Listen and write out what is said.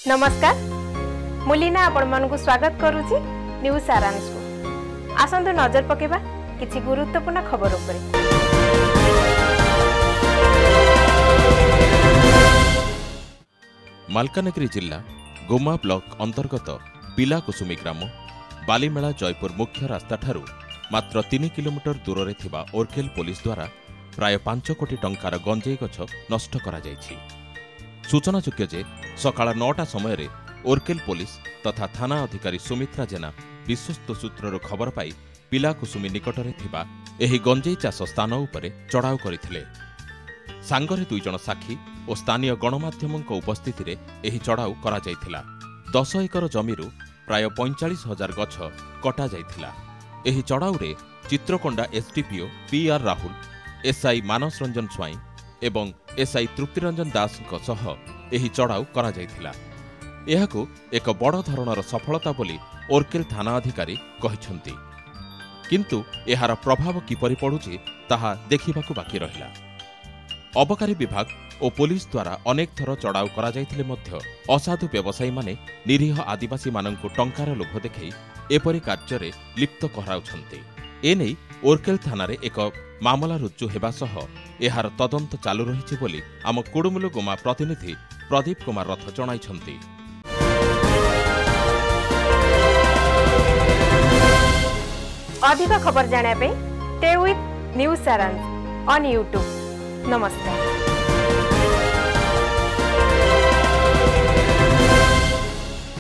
नमस्कार मुलीना आपण मन को स्वागत करूची न्यूज सारांश को आसंतु नजर पकेबा किछि गुरुत्वपूर्ण खबर उपरे। मालकानगिरी जिला गुमा ब्लॉक अंतर्गत पिलाकुसुमी ग्राम बालीमेला जयपुर मुख्य रास्ता ठारू मात्र 3 किलोमीटर दूर रे थिबा ओरकेल पुलिस द्वारा प्राय 5 कोटी टंकार गंजेई गछ नष्ट करा जायछि। सूचनायोग्य जे सकाळ 9टा समय ओरकेल पुलिस तथा थाना अधिकारी सुमित्रा जेना विश्वस्त सूत्रर खबर पाई पिलाकुसुमी निकटरे थिबा एही गंजेई चाष स्थान उपरे चढ़ाऊ करथिले। सांगरे 2 जण साक्षी और स्थानीय गणमाध्यमक उपस्थिति रे एही चढ़ाऊ करा जायथिला। 10 एकर जमीरु प्राय 45,000 गछ कटा जायथिला। एही चढ़ाऊ रे Chitrakonda SDPO PR Rahul, SI Manas Ranjan Swain एवं एसआई तृप्तिरंजन दास सह एही चढ़ाऊ करा जायथिला। एहाकू एक बड़ धरणर सफलता बोली ओरकेल थाना अधिकारी कहिसंती, किंतु एहार प्रभाव किपरि पड़ुछि ताहा देखिबाकू बाकी रहिला। अबकारी विभाग और पुलिस द्वारा अनेक थर चढ़ाऊ करा जायथिले मध्य असाधु व्यवसायी माने निरीह आदिवासी मानंकु टंकार लोभ देखै एपरि कार्य लिप्त कराउछंती। एनै ओरकेल थानारे एक मामला रुजु हेबा सह एहार तदंत चालू रहिछि बोली आम कुडुमुलु गुमा प्रतिनिधि प्रदीप कुमार रथ जणाइछंती। अधिक खबर जाने पे स्टे विथ न्यूज सारांश ऑन यूट्यूब। नमस्कार।